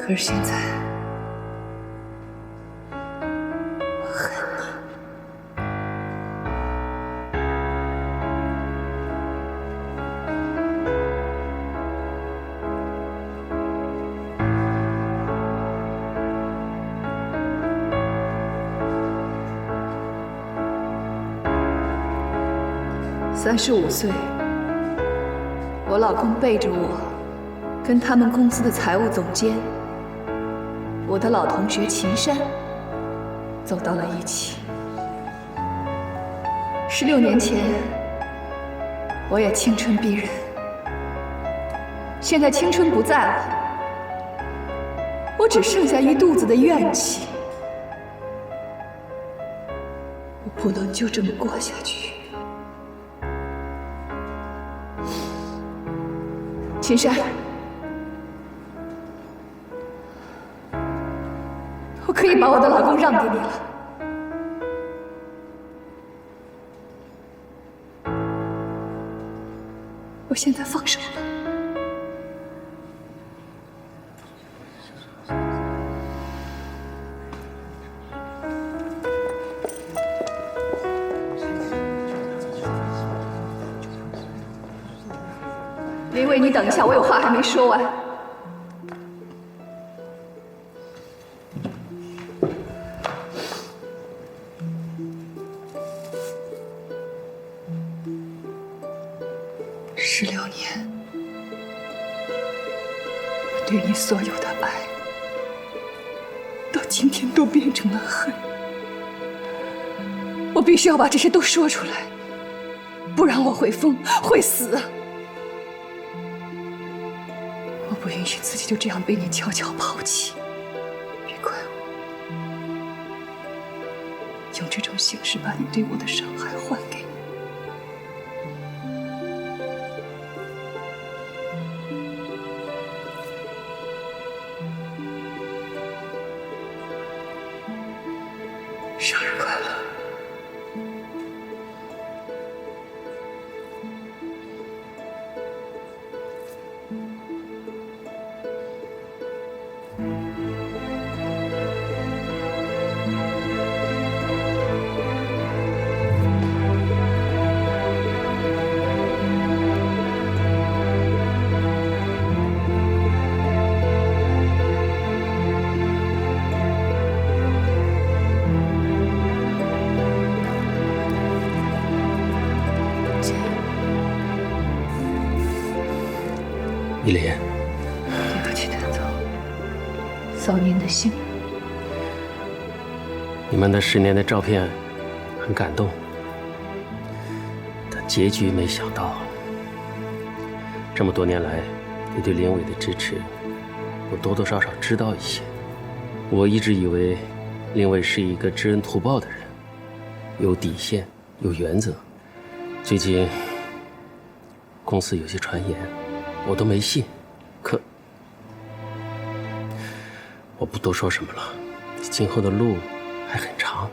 可是现在，我恨你。35岁，我老公背着我，跟他们公司的财务总监，我的老同学秦山，走到了一起。16年前，我也青春逼人，现在青春不在了，我只剩下一肚子的怨气，我不能就这么过下去。秦山，我可以把我的老公让给你了。我现在放手了。林伟，你等一下，我有话还没说完。16年，我对你所有的爱，到今天都变成了恨。我必须要把这些都说出来，不然我会疯，会死。我不允许自己就这样被你悄悄抛弃，别怪我，用这种形式把你对我的伤害还给你。生日快乐！依林，对不起，谭总，扫您的兴。你们的10年的照片很感动，但结局没想到。这么多年来，你对林伟的支持，我多多少少知道一些。我一直以为林伟是一个知恩图报的人，有底线，有原则。最近公司有些传言，我都没信，可我不多说什么了，今后的路还很长。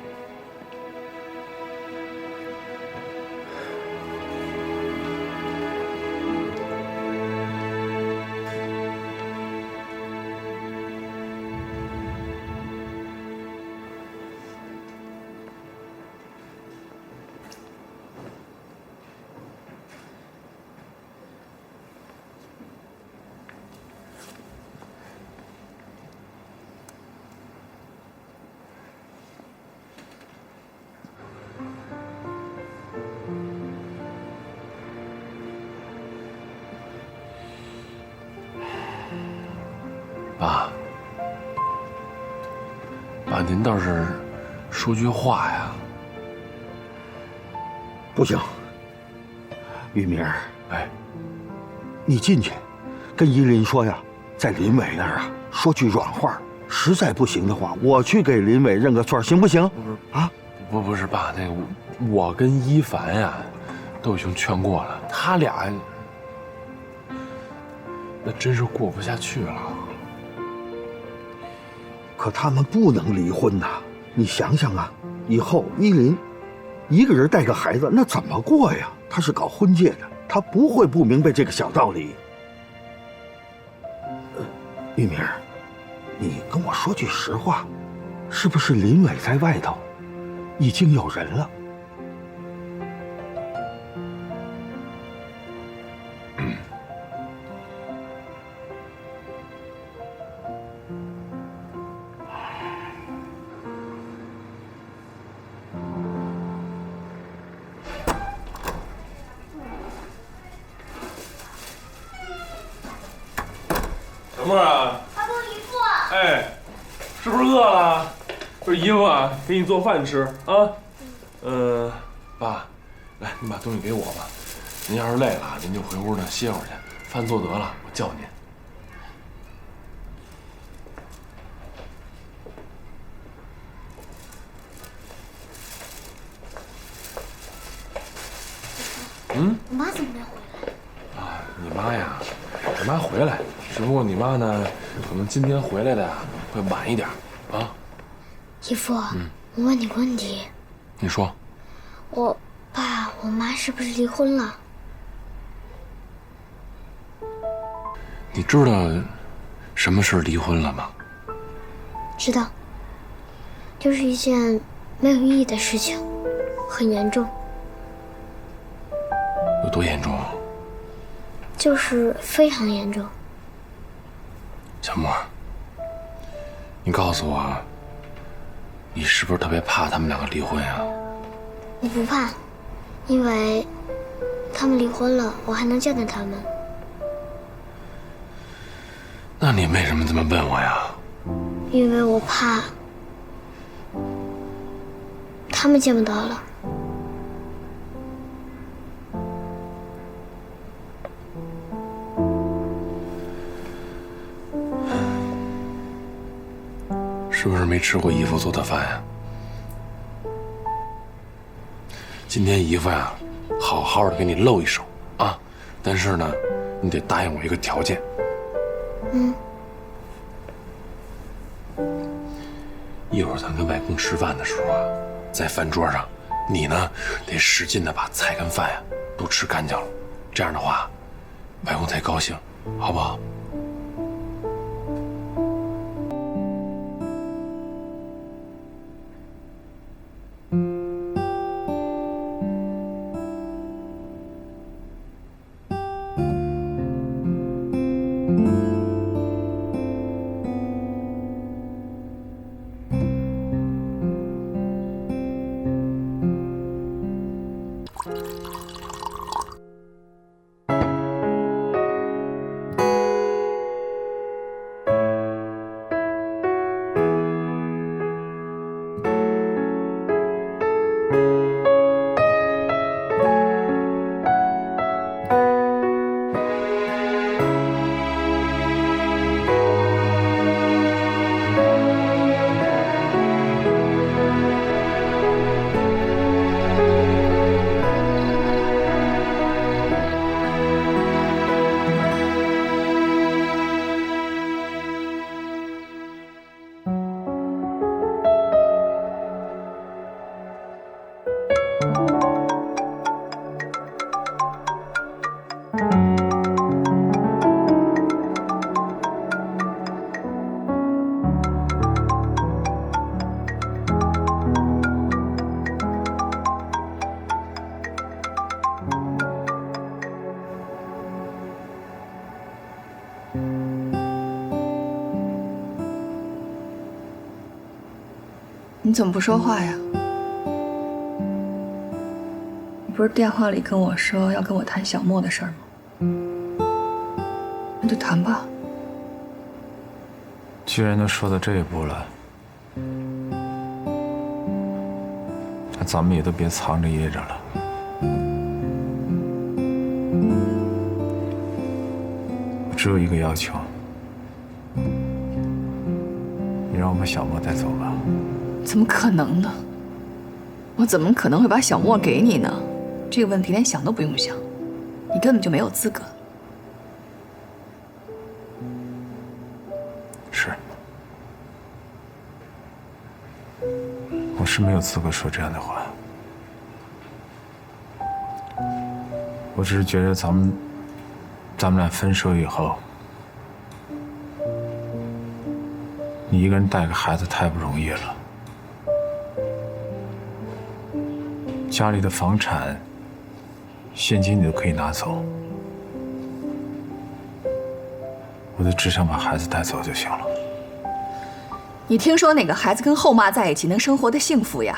爸，您倒是说句话呀！不行，玉明，哎，你进去，跟依林说呀，在林伟那儿啊说句软话，实在不行的话，我去给林伟认个错，行不行？啊？不是爸，那个我跟一凡呀，都已经劝过了，他俩那真是过不下去了。可他们不能离婚呐！你想想啊，以后依林一个人带个孩子，那怎么过呀？他是搞婚介的，他不会不明白这个小道理。玉明，你跟我说句实话，是不是林伟在外头已经有人了？小沫啊，阿公姨父，哎，是不是饿了？不是姨夫啊，给你做饭吃啊。爸，来，你把东西给我吧。您要是累了，您就回屋呢歇会儿去。饭做得了，我叫您。我妈怎么没回来？啊，你妈呀，我妈回来，只不过你妈呢，可能今天回来的呀会晚一点啊。姨父，我问你个问题，你说，我爸我妈是不是离婚了？你知道什么是离婚了吗？知道，就是一件没有意义的事情，很严重，有多严重？就是非常严重。小沫，你告诉我，你是不是特别怕他们两个离婚呀？我不怕，因为他们离婚了，我还能见到他们。那你为什么这么问我呀？因为我怕他们见不到了。是不是没吃过姨夫做的饭呀？今天姨夫呀，好好的给你露一手啊，但是呢，你得答应我一个条件。一会儿咱跟外公吃饭的时候啊，在饭桌上，你呢得使劲的把菜跟饭呀都吃干净了，这样的话，外公才高兴，好不好？你怎么不说话呀？你不是电话里跟我说要跟我谈小莫的事儿吗？那就谈吧。既然都说到这一步了，那咱们也都别藏着掖着了。我只有一个要求，你让我把小莫带走吧。怎么可能呢？我怎么可能会把小莫给你呢？这个问题连想都不用想，你根本就没有资格。是，我是没有资格说这样的话。我只是觉得咱们俩分手以后，你一个人带个孩子太不容易了，家里的房产、现金你都可以拿走，我就只想把孩子带走就行了。你听说哪个孩子跟后妈在一起能生活的幸福呀？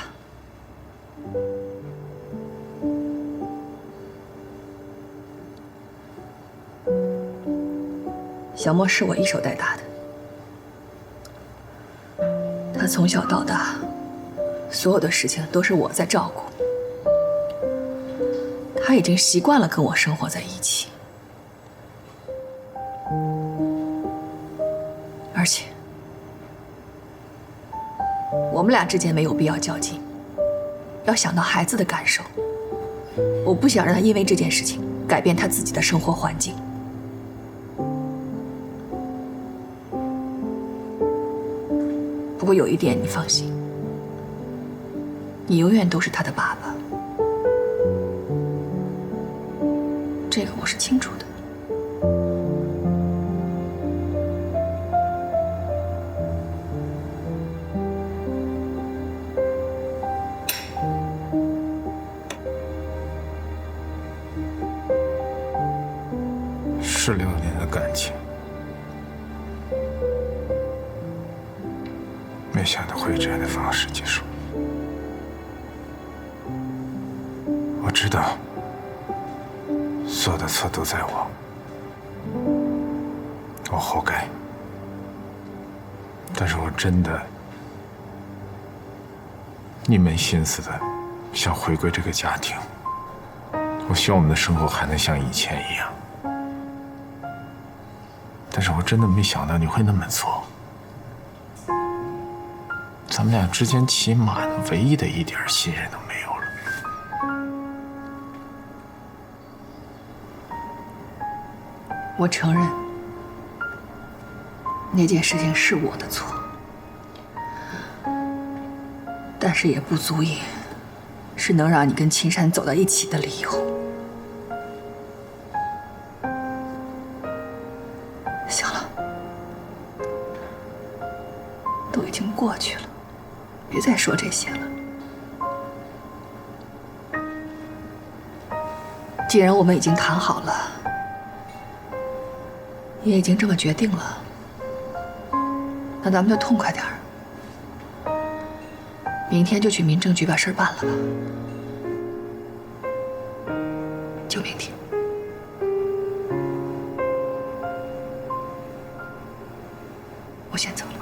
小莫是我一手带大的，他从小到大，所有的事情都是我在照顾，他已经习惯了跟我生活在一起，而且我们俩之间没有必要较劲，要想到孩子的感受，我不想让他因为这件事情改变他自己的生活环境。不过有一点你放心，你永远都是他的爸爸，这个我是清楚的。16年的感情，没想到会以这样的方式结束。我知道，所有的错都在我，我活该。但是我真的一门心思的想回归这个家庭。我希望我们的生活还能像以前一样。但是我真的没想到你会那么做。咱们俩之间起码的唯一的一点信任都没有了。我承认，那件事情是我的错，但是也不足以是能让你跟秦山走到一起的理由。行了，都已经过去了，别再说这些了。既然我们已经谈好了，也已经这么决定了，那咱们就痛快点儿，明天就去民政局把事儿办了吧。就明天。我先走了。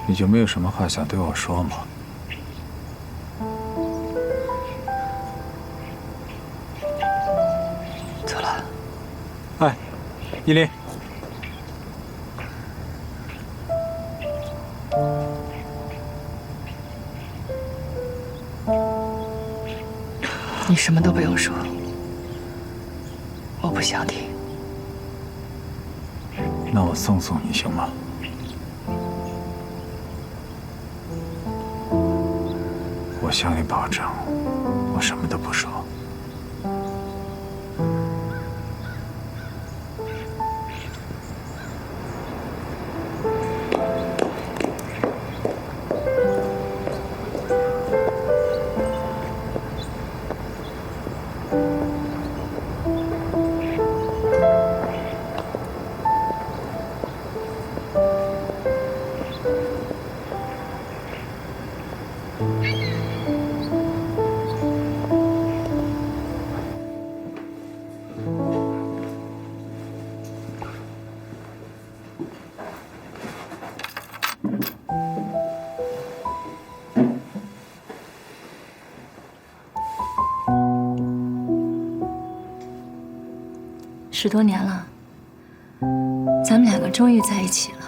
你就没有什么话想对我说吗？走了。哎，依林，你什么都不用说，我不想听。那我送送你行吗？我向你保证，我什么都不说。10多年了，咱们2个终于在一起了。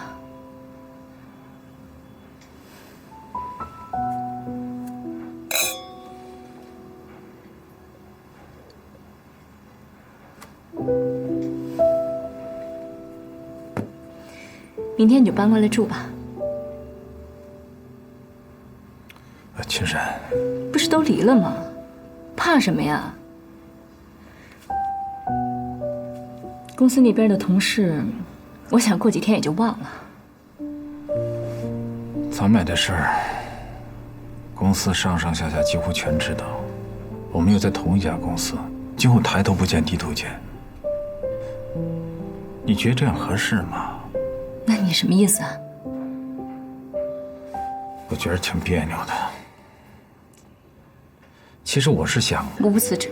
明天你就搬过来住吧。青山，不是都离了吗？怕什么呀？公司那边的同事，我想过几天也就忘了。咱们俩的事儿，公司上上下下几乎全知道。我们又在同一家公司，今后抬头不见低头见。你觉得这样合适吗？那你什么意思啊？我觉得挺别扭的。其实我是想，我不辞职。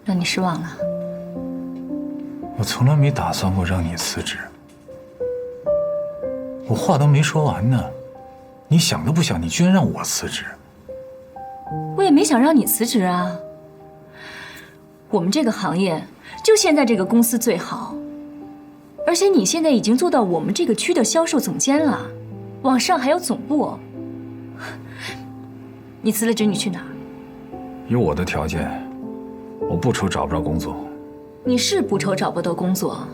让你失望了。我从来没打算过让你辞职。我话都没说完呢，你想都不想，你居然让我辞职。我也没想让你辞职啊。我们这个行业就现在这个公司最好，而且你现在已经做到我们这个区的销售总监了，往上还有总部。你辞了职，你去哪儿？有我的条件，我不愁找不着工作。你是不愁找不到工作，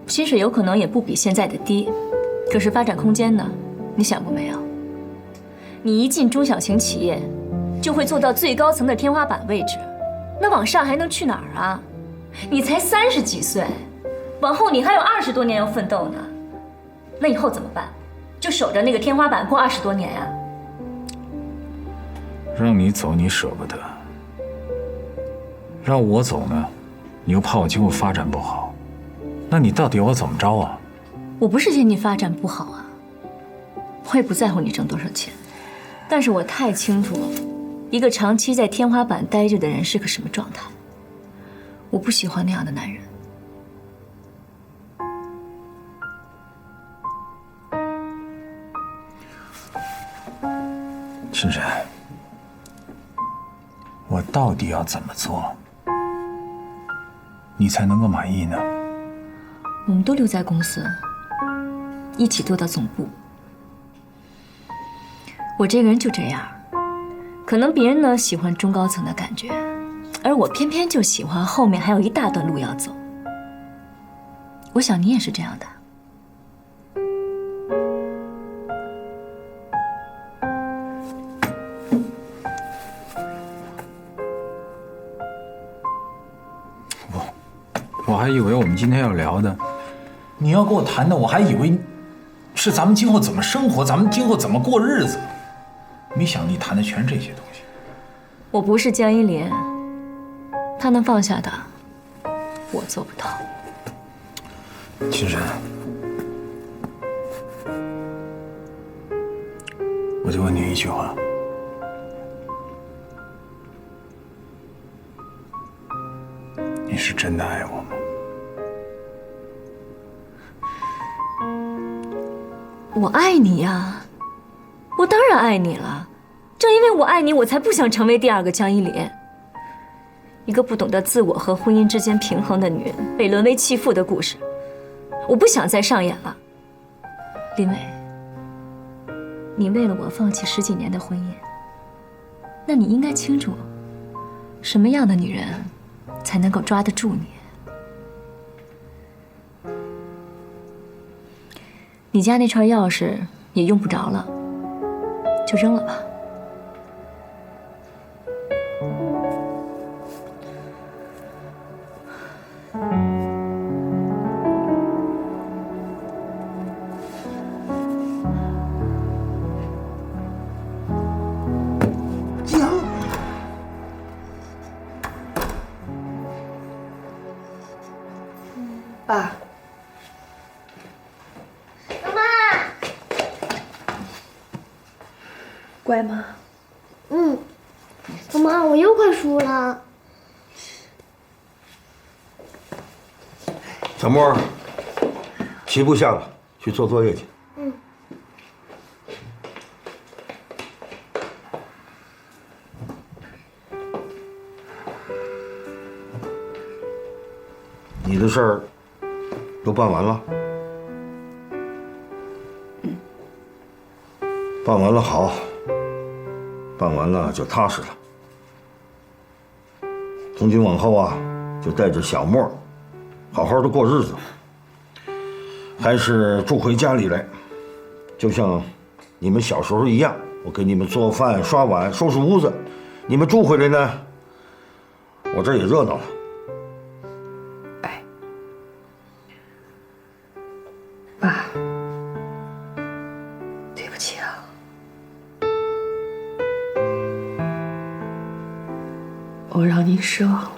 薪水有可能也不比现在的低，可是发展空间呢？你想过没有？你一进中小型企业，就会做到最高层的天花板位置，那往上还能去哪儿啊？你才30几岁，往后你还有20多年要奋斗呢，那以后怎么办？就守着那个天花板过20多年呀？让你走你舍不得，让我走呢，你又怕我今后发展不好，那你到底要我怎么着啊？我不是嫌你发展不好啊，我也不在乎你挣多少钱，但是我太清楚一个长期在天花板待着的人是个什么状态。我不喜欢那样的男人。青山，我到底要怎么做，你才能够满意呢？我们都留在公司，一起做到总部。我这个人就这样，可能别人呢喜欢中高层的感觉，而我偏偏就喜欢后面还有一大段路要走。我想你也是这样的。我还以为我们今天要聊的，你要跟我谈的，我还以为是咱们今后怎么生活，咱们今后怎么过日子，没想你谈的全是这些东西。我不是江一莲，他能放下的，我做不到。青山，我就问你一句话，你是真的爱我吗？我爱你呀，我当然爱你了。正因为我爱你，我才不想成为第二个江一莲，一个不懂得自我和婚姻之间平衡的女人被沦为弃妇的故事，我不想再上演了。林伟，你为了我放弃10几年的婚姻，那你应该清楚，什么样的女人才能够抓得住你。你家那串钥匙也用不着了，就扔了吧。爸，乖吗？妈妈，我又快输了。小莫，起步下了，去做作业去。你的事儿都办完了？办完了好，办完了就踏实了。从今往后啊，就带着小莫，好好的过日子。还是住回家里来，就像你们小时候一样，我给你们做饭、刷碗、收拾屋子。你们住回来呢，我这儿也热闹了。哎，爸，对不起啊。我让您失望了。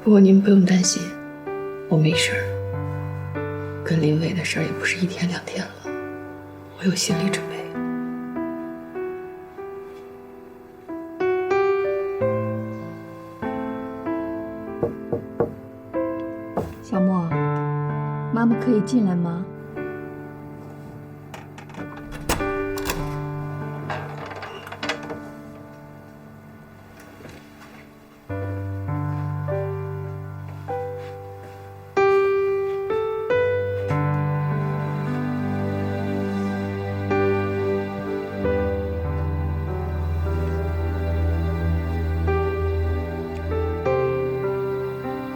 不过您不用担心，我没事儿。跟林伟的事儿也不是1天2天了，我有心理准备。小莫，妈妈可以进来吗？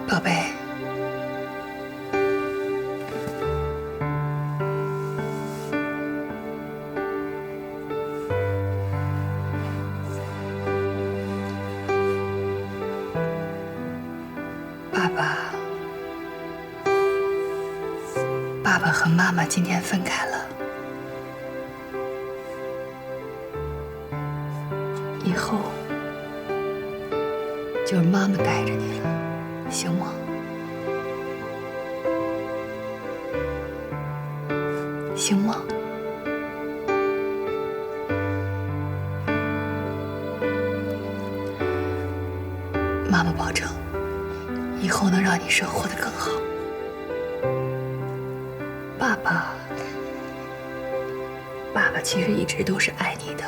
宝贝，爸爸和妈妈今天分开了，以后就是妈妈带着你了，行吗？行吗？妈妈保证，以后能让你生活得更好。爸爸其实一直都是爱你的。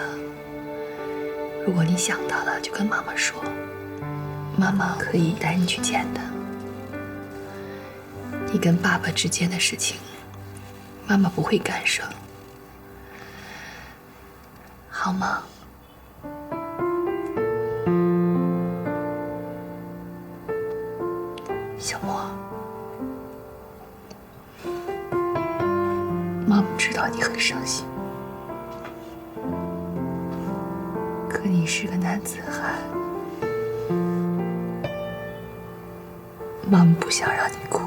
如果你想到了，就跟妈妈说，妈妈可以带你去见他。你跟爸爸之间的事情，妈妈不会干涉，好吗？小莫，妈妈知道你很伤心，可你是个男子汉，妈妈不想让你哭。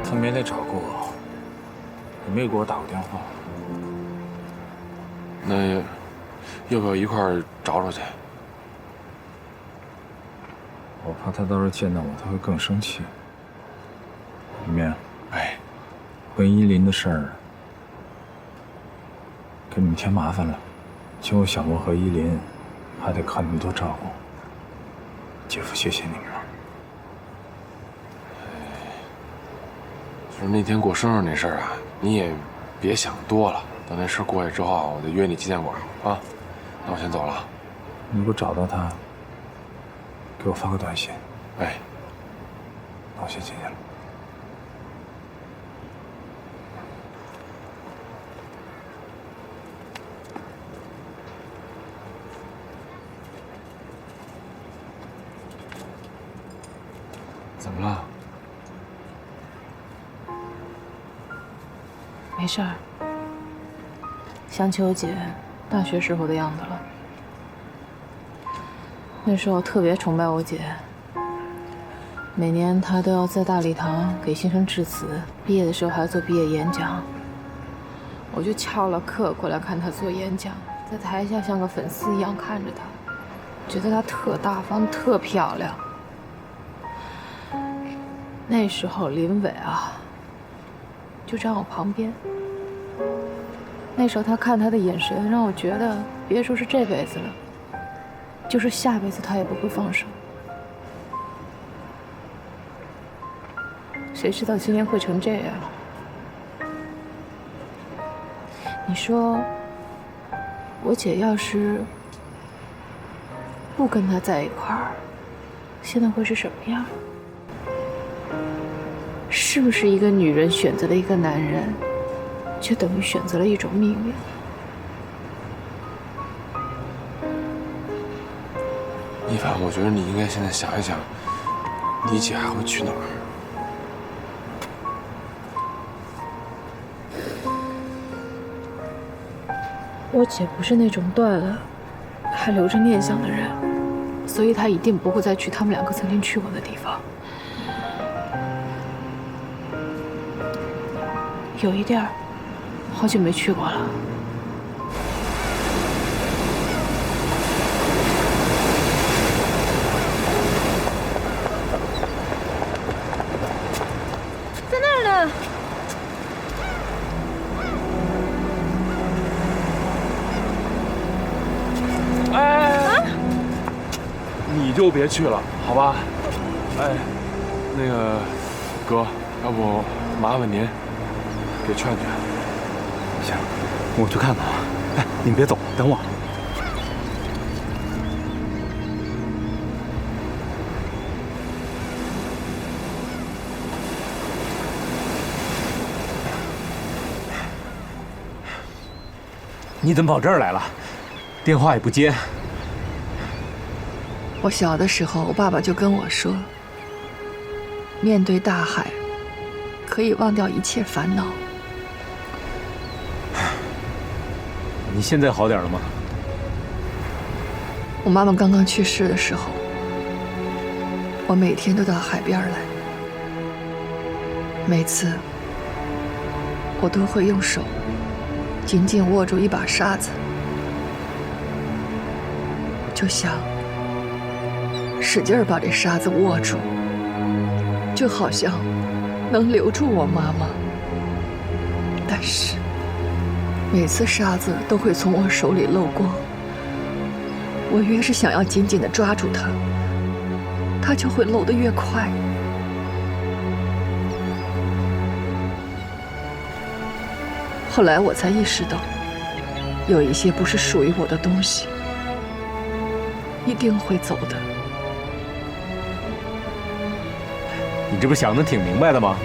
他没来找过我，也没给我打过电话。那要不要一块儿找找去？我怕他到时候见到我，他会更生气。李面，哎，跟依林的事儿，给你们添麻烦了，请我小莫和依林，还得靠你们多照顾。姐夫，谢谢你们了。就是那天过生日那事儿啊，你也别想多了。等那事儿过去之后啊，我就约你纪念馆啊。那我先走了。你如果找到他，给我发个短信。哎，那我先进去了。怎么了？没事儿，想起我姐大学时候的样子了。那时候特别崇拜我姐，每年她都要在大礼堂给新生致辞，毕业的时候还要做毕业演讲。我就翘了课过来看她做演讲，在台下像个粉丝一样看着她，觉得她特大方、特漂亮。那时候林伟啊，就站我旁边。那时候他看他的眼神，让我觉得别说是这辈子了，就是下辈子他也不会放手。谁知道今天会成这样？你说，我姐要是不跟他在一块儿，现在会是什么样？是不是一个女人选择了一个男人，就等于选择了一种命运？一凡，我觉得你应该现在想一想，你姐还会去哪儿？我姐不是那种断了还留着念想的人，所以她一定不会再去他们两个曾经去过的地方。有一地儿，好久没去过了。在那儿呢。哎，你就别去了，好吧？哎，那个哥，要不麻烦您给劝劝。行，我去看看啊。哎，你们别走，等我。你怎么跑这儿来了？电话也不接。我小的时候，我爸爸就跟我说，面对大海，可以忘掉一切烦恼。你现在好点了吗？我妈妈刚刚去世的时候，我每天都到海边来，每次我都会用手紧紧握住一把沙子，就想使劲儿把这沙子握住，就好像能留住我妈妈。但是每次沙子都会从我手里漏光，我越是想要紧紧地抓住它，它就会漏得越快。后来我才意识到，有一些不是属于我的东西，一定会走的。你这不想得挺明白的吗？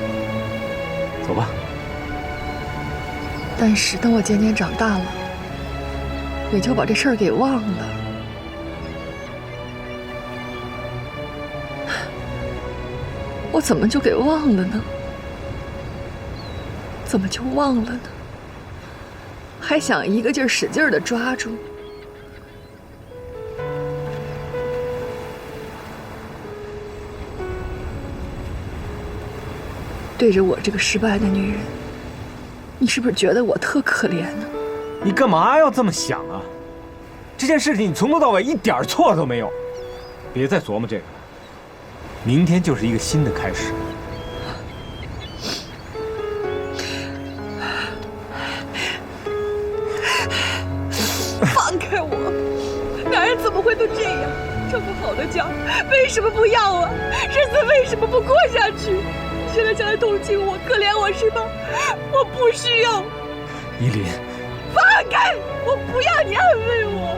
走吧。但是等我渐渐长大了，也就把这事儿给忘了。我怎么就给忘了呢？怎么就忘了呢？还想一个劲儿使劲儿地抓住。对着我这个失败的女人，你是不是觉得我特可怜呢？你干嘛要这么想啊？这件事情你从头到尾一点错都没有，别再琢磨这个了。明天就是一个新的开始。放开我！男人怎么会都这样？这么好的家，为什么不要啊？日子为什么不过下去？你现在想来同情我、可怜我是吧？我不需要。依林，放开！我不要你安慰我。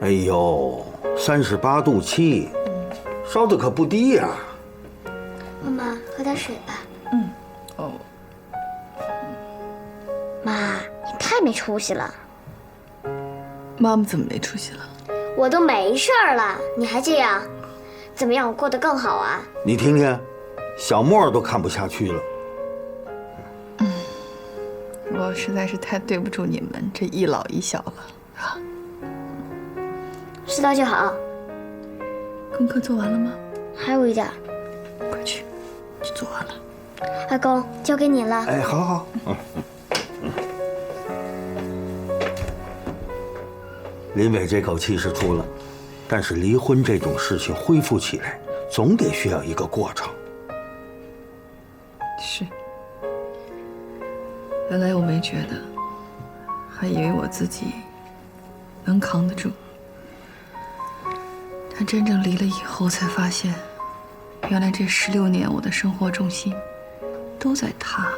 哎呦，38度7，烧的可不低呀。妈妈，喝点水吧。哦，妈，你太没出息了。妈妈怎么没出息了？我都没事儿了，你还这样，怎么让我过得更好啊？你听听，小莫都看不下去了。我实在是太对不住你们这一老一小了啊！知道就好。功课做完了吗？还有一点。快去做完了。阿公，交给你了。哎，好。林伟这口气是出了，但是离婚这种事情恢复起来，总得需要一个过程。是。原来我没觉得，还以为我自己能扛得住。但真正离了以后，才发现，原来这16年我的生活重心都在他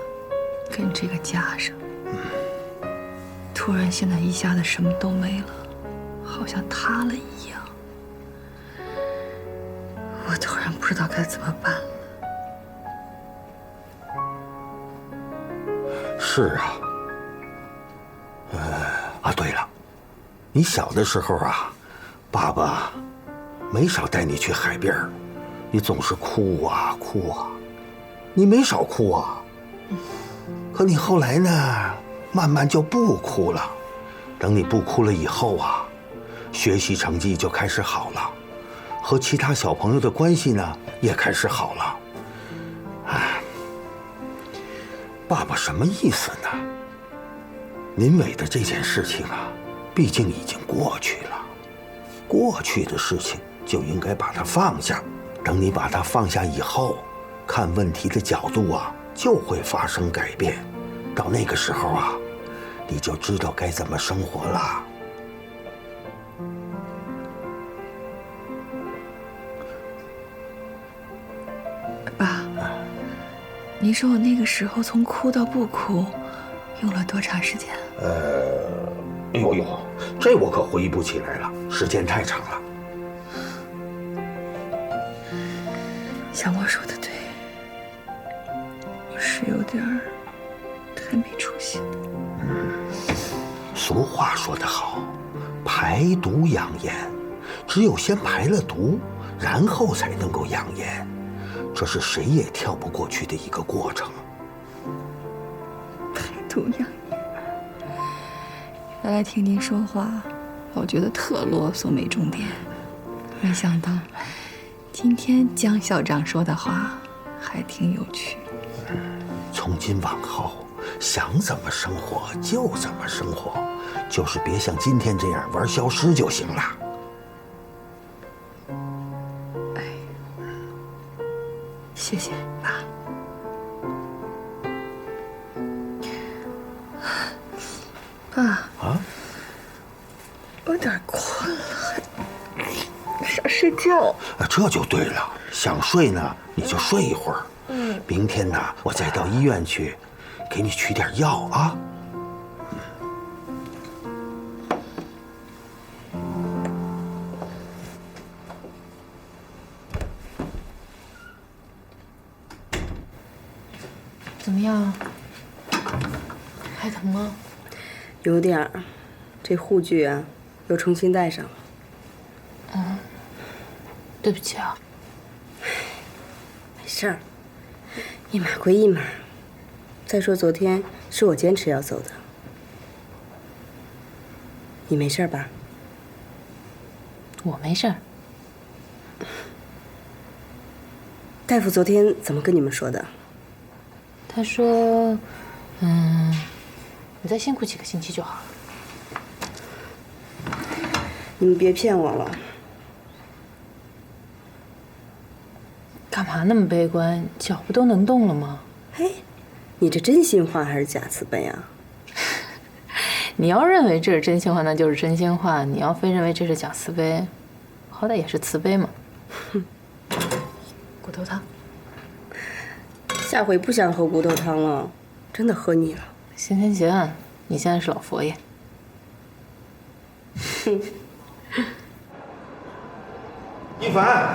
跟这个家上。突然现在一下子什么都没了，好像塌了一样。我突然不知道该怎么办了。是啊，对了，你小的时候啊，爸爸没少带你去海边，你总是哭啊哭啊，你没少哭啊。可你后来呢，慢慢就不哭了。等你不哭了以后啊，学习成绩就开始好了，和其他小朋友的关系呢也开始好了。哎，爸爸什么意思呢？林伟的这件事情啊，毕竟已经过去了，过去的事情就应该把它放下。等你把它放下以后，看问题的角度啊，就会发生改变。到那个时候啊，你就知道该怎么生活了。爸，您说我那个时候从哭到不哭，用了多长时间？哎呦，这我可回忆不起来了，时间太长了。小莫说的对，我是有点儿太没出息了。俗话说得好，排毒养颜，只有先排了毒，然后才能够养颜，这是谁也跳不过去的一个过程。排毒养颜。原来听您说话，我觉得特啰嗦没重点，没想到今天江校长说的话还挺有趣。从今往后，想怎么生活就怎么生活，就是别像今天这样玩消失就行了。哎，谢谢爸。爸啊，我有点困了，还想睡觉。这就对了，想睡呢你就睡一会儿。明天呢，我再到医院去，给你取点药啊。怎么样？还疼吗？有点儿，这护具啊，又重新戴上了。对不起啊。没事儿，一码归一码。再说昨天是我坚持要走的，你没事吧？我没事儿。大夫昨天怎么跟你们说的？他说，你再辛苦几个星期就好了。你们别骗我了。干嘛那么悲观？脚不都能动了吗？嘿，你这真心话还是假慈悲啊？你要认为这是真心话，那就是真心话；你要非认为这是假慈悲，好歹也是慈悲嘛。骨头汤。下回不想喝骨头汤了，真的喝腻了。行，你现在是老佛爷。一凡，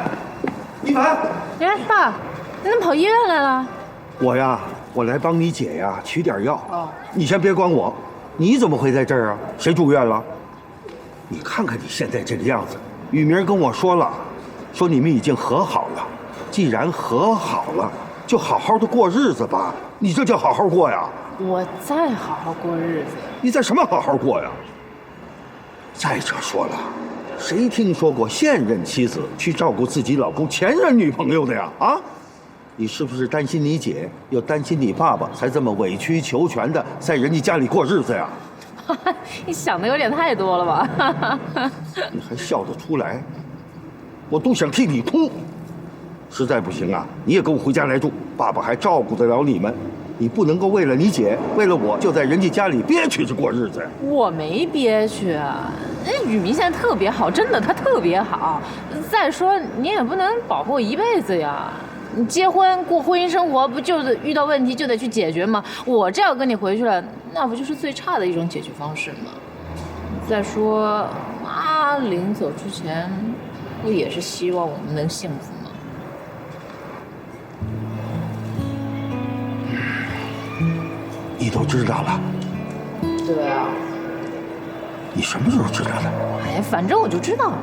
一凡，哎，爸，你怎么跑医院来了？我呀，我来帮你姐呀取点药。哦，你先别管我，你怎么会在这儿啊？谁住院了？你看看你现在这个样子。雨明跟我说了，说你们已经和好了。既然和好了，就好好的过日子吧。你这叫好好过呀？我再好好过日子。你在什么好好过呀？再者说了，谁听说过现任妻子去照顾自己老公前任女朋友的呀？啊？你是不是担心你姐，又担心你爸爸，才这么委曲求全的在人家家里过日子呀？你想的有点太多了吧？你还笑得出来？我都想替你哭。实在不行啊，你也跟我回家来住，爸爸还照顾得了你们。你不能够为了你姐，为了我，就在人家家里憋屈着过日子呀。我没憋屈，那雨明现在特别好，真的，他特别好。再说你也不能保护我一辈子呀。你结婚过婚姻生活，不就是遇到问题就得去解决吗？我这要跟你回去了，那不就是最差的一种解决方式吗？再说，妈临走之前，不也是希望我们能幸福吗？你都知道了？对啊。你什么时候知道的？哎呀，反正我就知道了。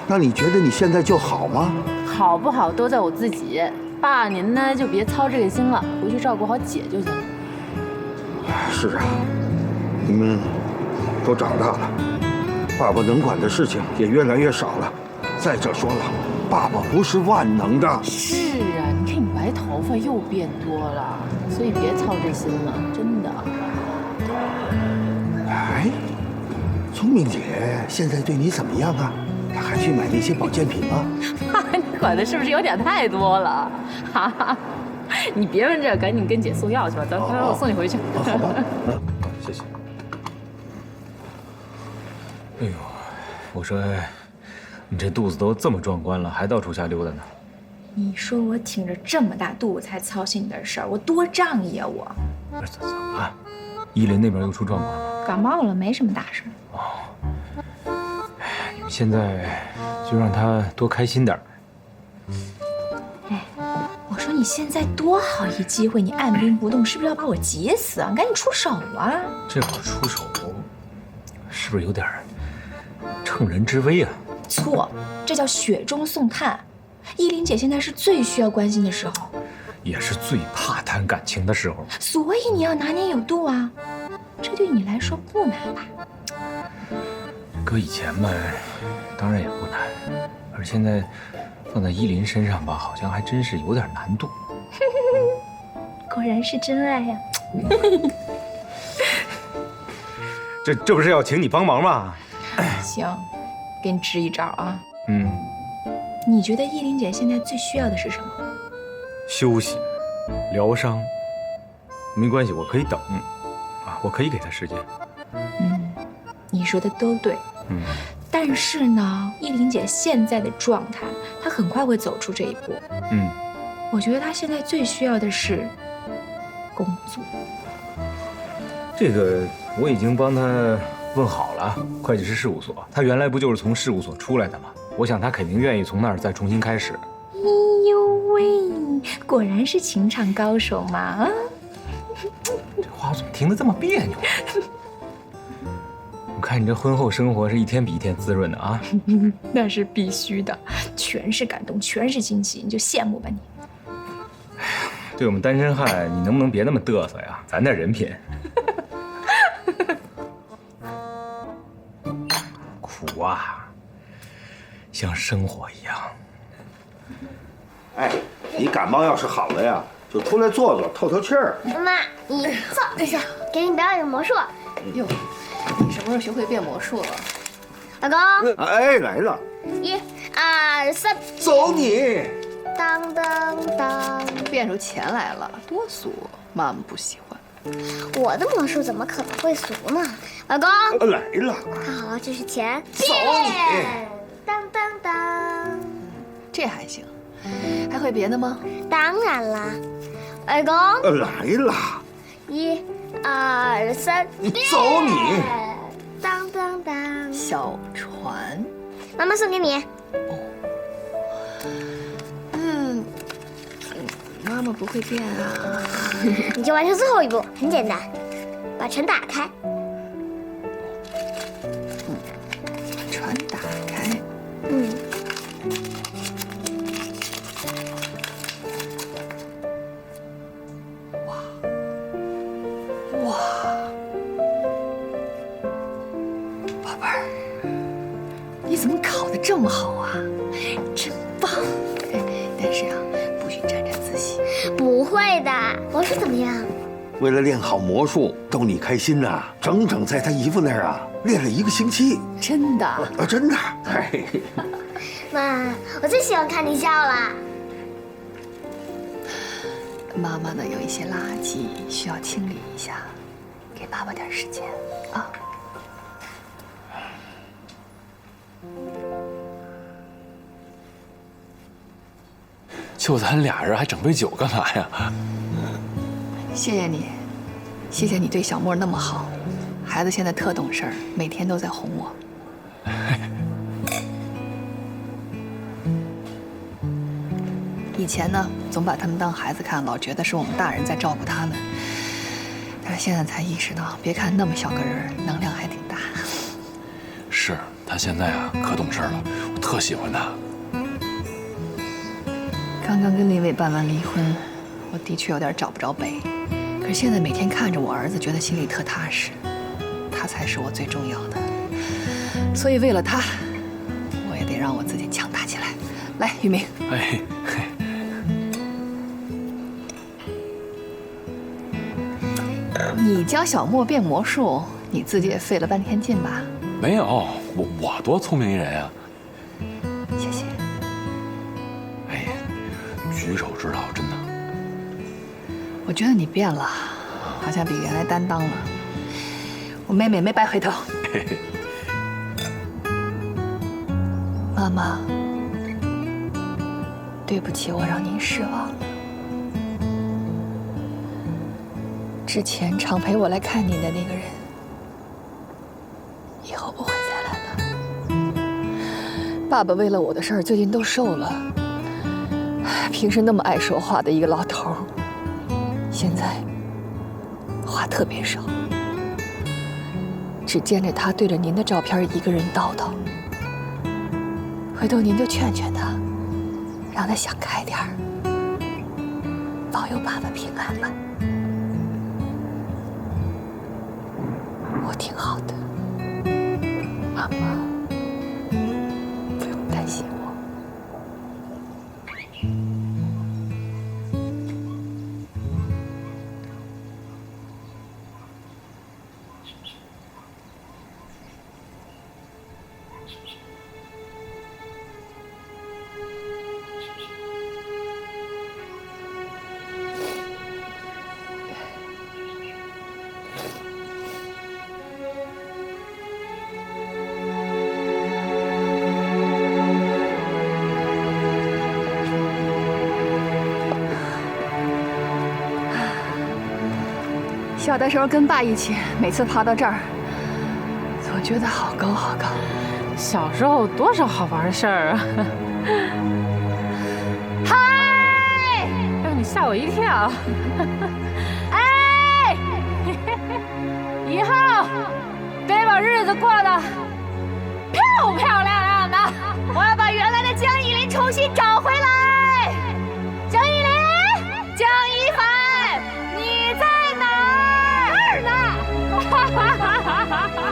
那你觉得你现在就好吗？好不好都在我自己。爸，您呢就别操这个心了，回去照顾好姐就行了。是啊，你们都长大了，爸爸能管的事情也越来越少了。再者说了，爸爸不是万能的。是啊，你看你白头发又变多了，所以别操这心了，真的。哎，聪明姐现在对你怎么样啊？她还去买那些保健品吗？爸，你管的是不是有点太多了？哈哈，你别问这，赶紧跟姐送药去吧，咱我送你回去。好吧，谢谢。哎呦，我说，你这肚子都这么壮观了，还到处瞎溜达呢？你说我挺着这么大肚子才操心点事儿，我多仗义啊我！不是怎么？依林那边又出状况了吗？感冒了，没什么大事。哦，你们现在就让他多开心点。哎，我说你现在多好一机会，你按兵不动，是不是要把我急死啊？你赶紧出手啊！这会儿出手，是不是有点乘人之危啊？错，这叫雪中送炭。依林姐现在是最需要关心的时候，也是最怕谈感情的时候，所以你要拿捏有度啊。这对你来说不难吧？搁以前吧，当然也不难，而现在放在依林身上吧，好像还真是有点难度。果然是真爱呀！这不是要请你帮忙吗？行，给你支一招啊。嗯。你觉得依林姐现在最需要的是什么？休息，疗伤。没关系，我可以等，啊，我可以给她时间。你说的都对。但是呢，依林姐现在的状态，她很快会走出这一步。我觉得她现在最需要的是工作。这个我已经帮她问好了，会计师事务所。她原来不就是从事务所出来的吗？我想她肯定愿意从那儿再重新开始。哎呦喂，果然是情场高手嘛！啊，这话怎么听得这么别扭？我看你这婚后生活是一天比一天滋润的啊！那是必须的，全是感动，全是惊喜，你就羡慕吧你。哎呀，对我们单身汉，你能不能别那么嘚瑟呀？咱点人品。苦啊，像生活一样。哎，你感冒要是好了呀，就出来坐坐，透透气儿。妈妈，你坐一下，给你表演魔术。哟，你什么时候学会变魔术了？老公。哎，来了。1、2、3，走你！当当当，变出钱来了，多俗，妈妈不喜欢。我的魔术怎么可能会俗呢？老公。来了。看好了，这是钱。走你！当当当。这还行，还会别的吗？当然啦，老公。来了。 1、2、3，走你！当当当。小船。妈妈送给你。妈妈不会变啊。你就完成最后一步，很简单，把船打开。船打开。哇，宝贝儿，你怎么考得这么好啊？真棒！但是啊，不许沾沾自喜。不会的，魔术怎么样？为了练好魔术，逗你开心呐，整整在他姨父那儿啊练了1个星期。真的？真的。哎，妈，我最喜欢看你笑了。妈妈呢有一些垃圾需要清理一下，给爸爸点时间啊。就咱俩人还整杯酒干嘛呀？谢谢你，谢谢你对小莫那么好。孩子现在特懂事儿，每天都在哄我。以前呢，总把他们当孩子看，老觉得是我们大人在照顾他们。但是现在才意识到，别看那么小个人，能量还挺大。是他现在啊，可懂事了，我特喜欢他。刚刚跟那位办完离婚，我的确有点找不着北。可是现在每天看着我儿子，觉得心里特踏实。他才是我最重要的。所以为了他，我也得让我自己强大起来。来，玉明。哎。你教小莫变魔术，你自己也费了半天劲吧？没有，我多聪明一人啊！谢谢。哎，举手之劳，真的。我觉得你变了，好像比原来担当了。我妹妹没白回头。妈妈，对不起，我让您失望了。之前常陪我来看您的那个人，以后不会再来了。爸爸为了我的事儿，最近都瘦了。平时那么爱说话的一个老头儿，现在话特别少，只见着他对着您的照片一个人叨叨。回头您就劝劝他，让他想开点儿，保佑爸爸平安吧。我挺好的，妈妈，不用担心我。小的时候跟爸一起，每次爬到这儿，总觉得好高好高。小时候多少好玩的事儿啊！嗨，让你吓我一跳！哎，以后得把日子过得漂漂亮亮的。我要把原来的江一林重新找回来。江一林，江一凡，你在哪儿呢？哈哈哈哈哈哈！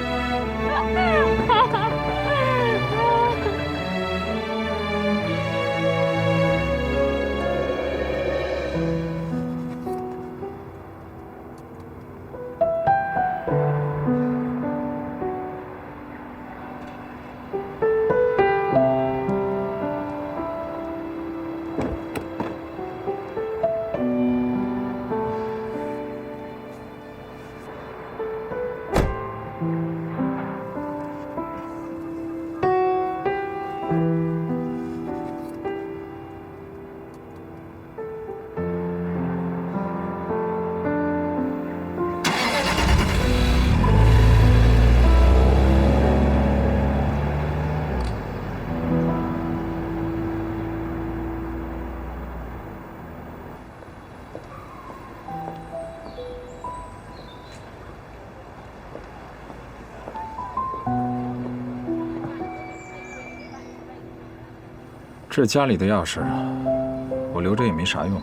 这是家里的钥匙，我留着也没啥用。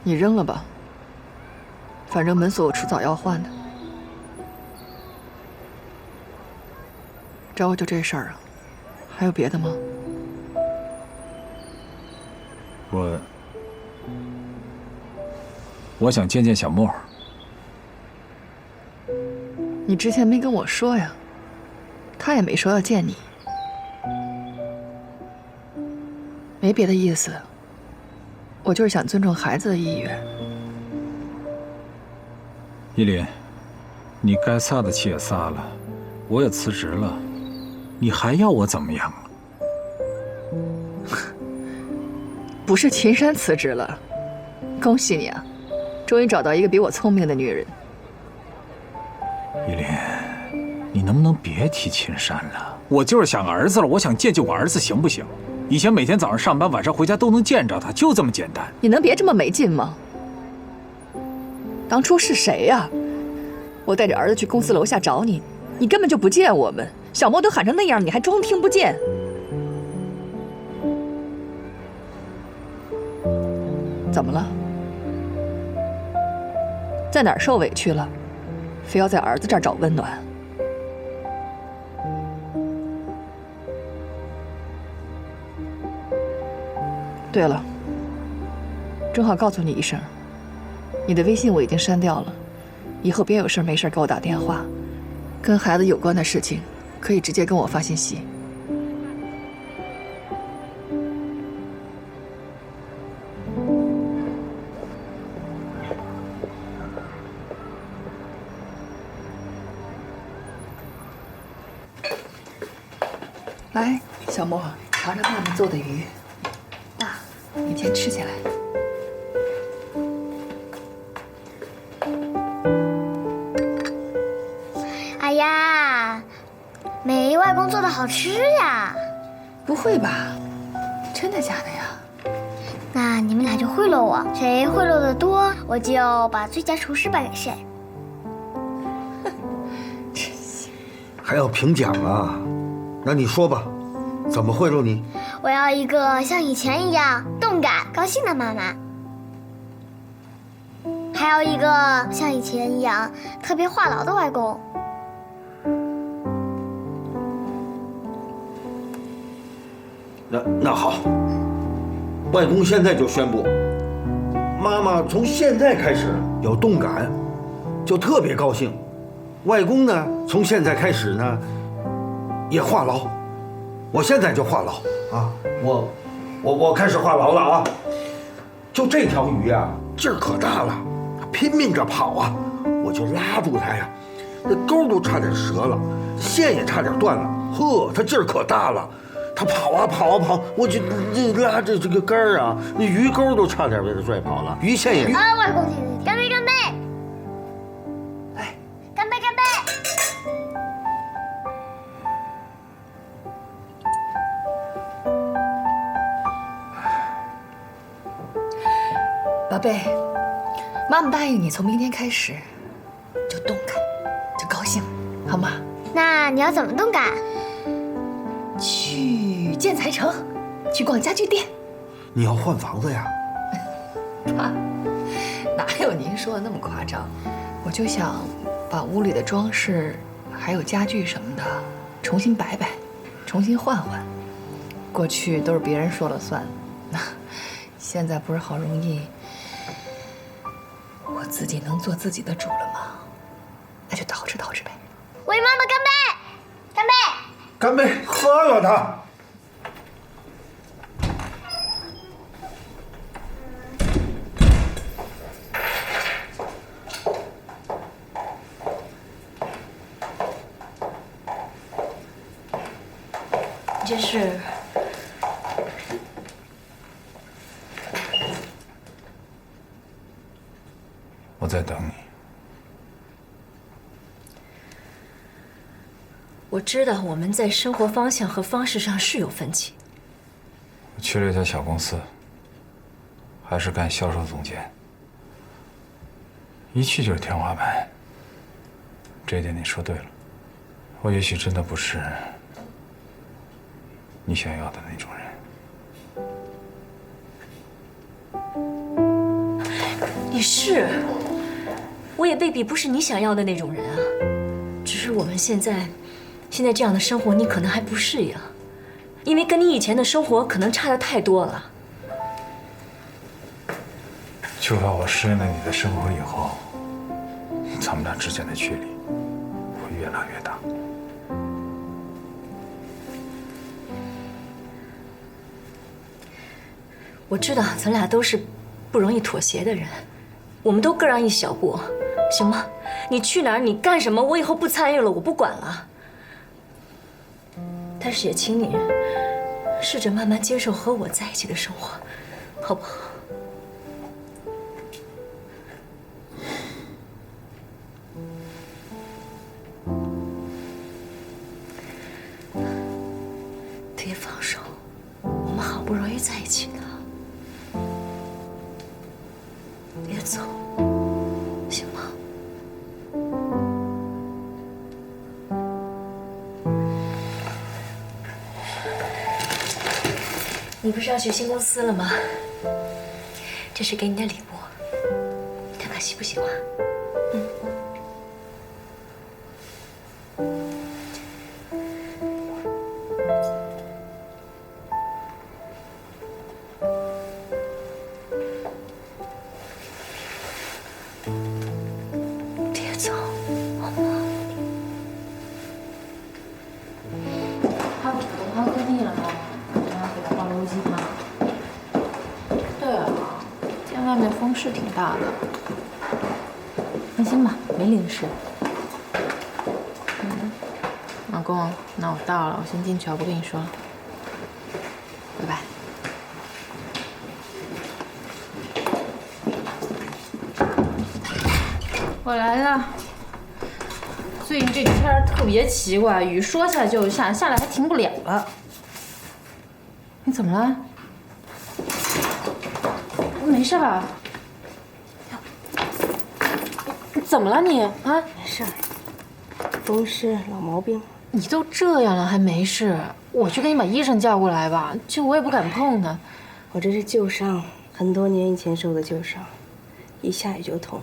你扔了吧，反正门锁我迟早要换的。找我就这事儿啊？还有别的吗？我想见见小莫。你之前没跟我说呀，他也没说要见你，没别的意思，我就是想尊重孩子的意愿。依林，你该撒的气也撒了，我也辞职了，你还要我怎么样啊？不是秦山辞职了，恭喜你啊，终于找到一个比我聪明的女人。依林，你能不能别提秦山了？我就是想儿子了，我想见见我儿子，行不行？以前每天早上上班，晚上回家都能见着他，就这么简单。你能别这么没劲吗？当初是谁呀？我带着儿子去公司楼下找你，你根本就不见我们。小莫都喊成那样，你还装听不见？怎么了？在哪儿受委屈了？非要在儿子这儿找温暖？对了，正好告诉你一声，你的微信我已经删掉了，以后别有事没事给我打电话，跟孩子有关的事情可以直接跟我发信息。来，小莫，尝尝妈妈做的鱼。爸，你先吃起来。哎呀，梅外公做的好吃呀！不会吧？真的假的呀？那你们俩就贿赂我，谁贿赂的多，我就把最佳厨师颁给谁。还要评奖啊？那你说吧，怎么贿赂你？我要一个像以前一样动感、高兴的妈妈，还有一个像以前一样特别话痨的外公。那好，外公现在就宣布，妈妈从现在开始有动感，就特别高兴。外公呢，从现在开始呢，也话痨。我现在就话痨啊！我开始话痨了啊！就这条鱼啊，劲儿可大了，拼命着跑啊！我就拉住它呀，那钩都差点折了，线也差点断了。呵，它劲儿可大了，它跑啊跑啊跑，我就拉着这个杆儿啊，那鱼钩都差点被它拽跑了，鱼线也……啊，外公姐姐，干杯干杯！来，干杯干杯！宝贝，妈妈答应你，从明天开始就动感，就高兴，好吗？那你要怎么动感？去建材城，去逛家具店。你要换房子呀？爸，哪有您说的那么夸张？我就想把屋里的装饰还有家具什么的重新摆摆，重新换换。过去都是别人说了算，那现在不是好容易我自己能做自己的主了吗？那就捯饬捯饬呗。为妈妈干杯！干杯！干杯，喝了它。这是我在等你。我知道我们在生活方向和方式上是有分歧。我去了一家小公司，还是干销售总监，一去就是天花板。这一点你说对了，我也许真的不是你想要的那种人。你是，我也未必不是你想要的那种人啊。只是我们现在这样的生活，你可能还不适应，因为跟你以前的生活可能差得太多了。就怕我适应了你的生活以后，咱们俩之间的距离会越拉越大。我知道咱俩都是不容易妥协的人，我们都各让一小步，行吗？你去哪儿，你干什么，我以后不参与了，我不管了。但是也请你试着慢慢接受和我在一起的生活，好不好？别放手，我们好不容易在一起的。别走，行吗？你不是要去新公司了吗？这是给你的礼物，你看看喜不喜欢？是挺大的，放心吧，没淋湿。老公，那我到了，我先进去啊，不跟你说了，拜拜。我来了。最近这天儿特别奇怪，雨说下就下，下来还停不了了。你怎么了？没事吧？怎么了你啊？没事，风湿老毛病。你都这样了还没事？我去给你把医生叫过来吧，这我也不敢碰他。我这是旧伤，很多年以前受的旧伤，一下雨就痛。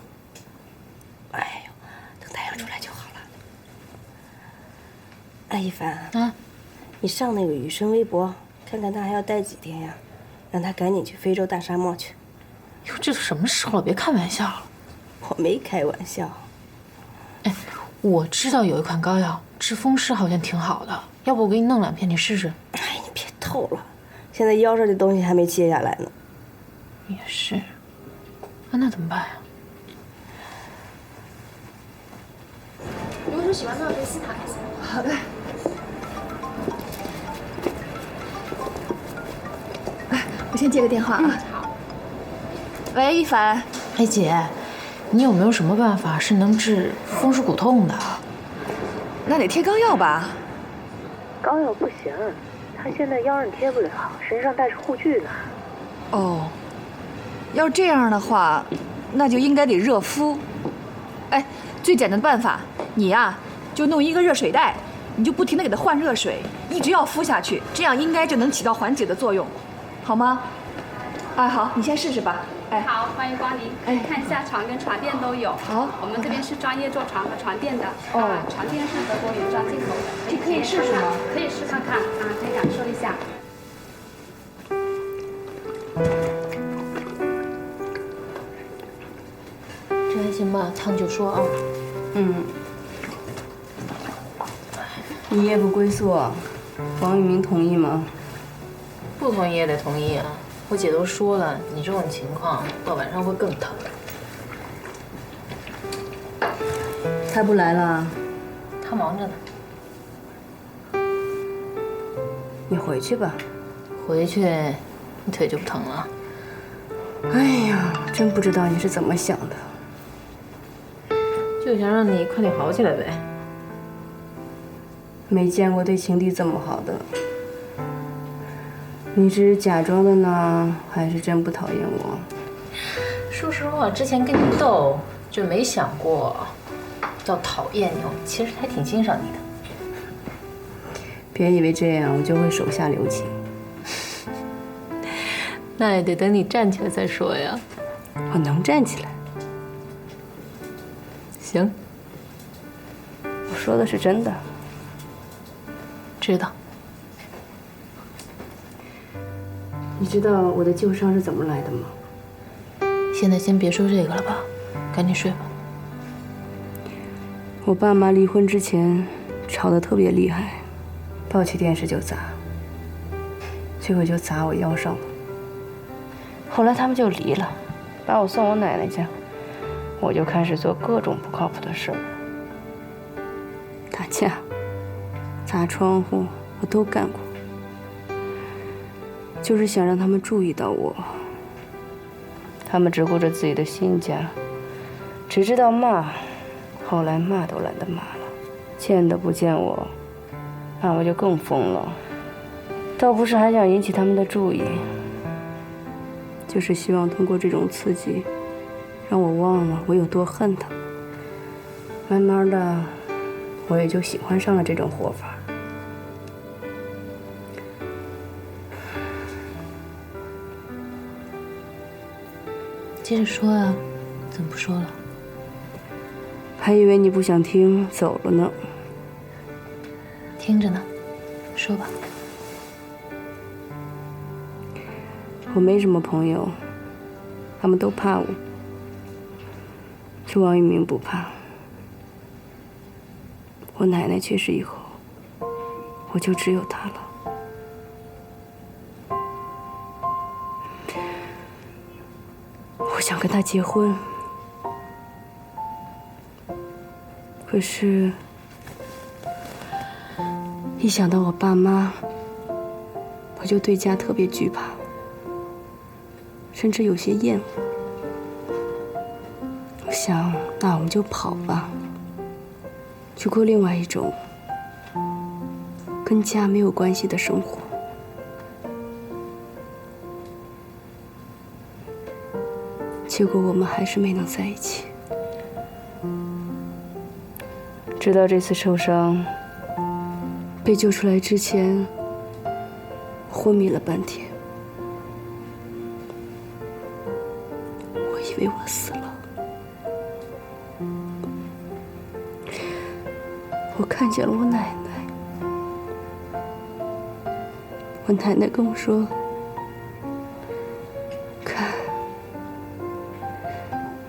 哎呦，等太阳出来就好了。哎，一凡啊，你上那个雨生微博，看看他还要待几天呀？让他赶紧去非洲大沙漠去。哟，这都什么时候了？别开玩笑了。我没开玩笑。哎，我知道有一款膏药治风湿好像挺好的，要不我给你弄2片，你试试。哎，你别透了，现在腰上的东西还没切下来呢。也是，啊，那怎么办呀？如果说喜欢那可以撕塔一下。好的。哎，我先接个电话啊。好。喂，一凡。哎姐，你有没有什么办法是能治风湿骨痛的？那得贴膏药吧？膏药不行，他现在腰上贴不了，身上带着护具呢。哦，要这样的话，那就应该得热敷。哎，最简单的办法，你呀就弄一个热水袋，你就不停地给它换热水，一直要敷下去，这样应该就能起到缓解的作用，好吗？哎，好，你先试试吧。哎，好，欢迎光临。可以看一下床跟床垫都有。好，我们这边是专业做床和床垫的。哦，床垫是德国原装进口的。可以试试吗？可以试看看啊，可以感受一下。这还行吧，烫就说啊。你夜不归宿，王玉明同意吗？不同意也得同意啊。我姐都说了，你这种情况到晚上会更疼。他不来了？他忙着呢。你回去吧。回去，你腿就不疼了。哎呀，真不知道你是怎么想的。就想让你快点好起来呗。没见过对情敌这么好的。你这是假装的呢，还是真不讨厌我？说实话，之前跟你斗就没想过要讨厌你，我其实还挺欣赏你的。别以为这样我就会手下留情。那也得等你站起来再说呀。我能站起来。行，我说的是真的。知道。你知道我的旧伤是怎么来的吗？现在先别说这个了吧，赶紧睡吧。我爸妈离婚之前吵得特别厉害，抱起电视就砸，结果就砸我腰上了。后来他们就离了，把我送我奶奶家，我就开始做各种不靠谱的事儿，打架、砸窗户，我都干过，就是想让他们注意到我。他们只顾着自己的新家，只知道骂，后来骂都懒得骂了，见都不见我，那我就更疯了。倒不是还想引起他们的注意，就是希望通过这种刺激，让我忘了我有多恨他。慢慢的，我也就喜欢上了这种活法。接着说啊，怎么不说了？还以为你不想听，走了呢。听着呢，说吧。我没什么朋友，他们都怕我，就王一鸣不怕。我奶奶去世以后，我就只有他了。我想跟他结婚，可是，一想到我爸妈，我就对家特别惧怕，甚至有些厌恶。我想，那我们就跑吧，去过另外一种跟家没有关系的生活。结果我们还是没能在一起。直到这次受伤，被救出来之前，昏迷了半天，我以为我死了。我看见了我奶奶，我奶奶跟我说，看，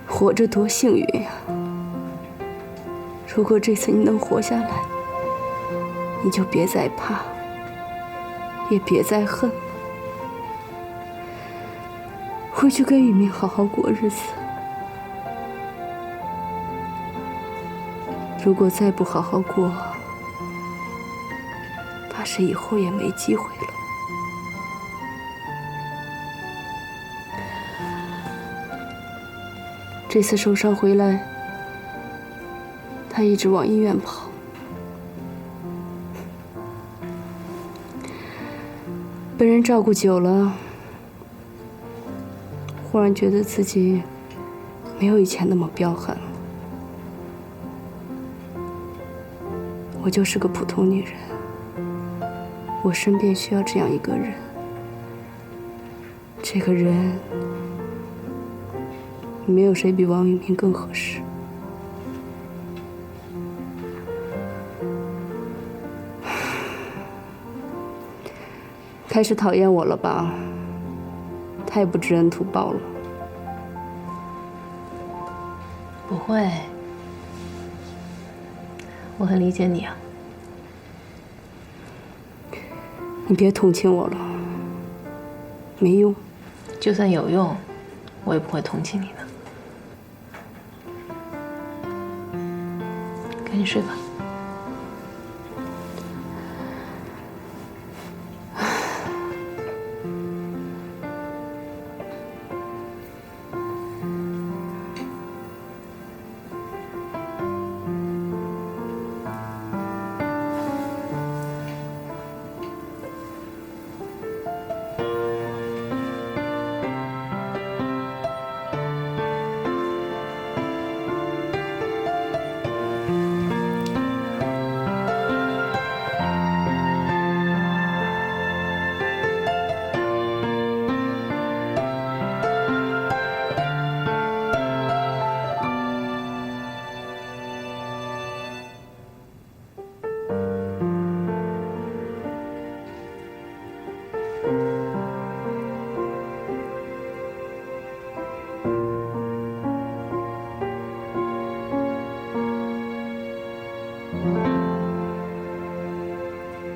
活着多幸运呀！如果这次你能活下来，你就别再怕，也别再恨了，回去跟雨明好好过日子。如果再不好好过，怕是以后也没机会了。这次受伤回来，他一直往医院跑，被人照顾久了，忽然觉得自己没有以前那么彪悍了。我就是个普通女人，我身边需要这样一个人，这个人没有谁比王雨明更合适。开始讨厌我了吧？太不知恩图报了。不会，我很理解你啊。你别同情我了，没用。就算有用，我也不会同情你的。赶紧睡吧。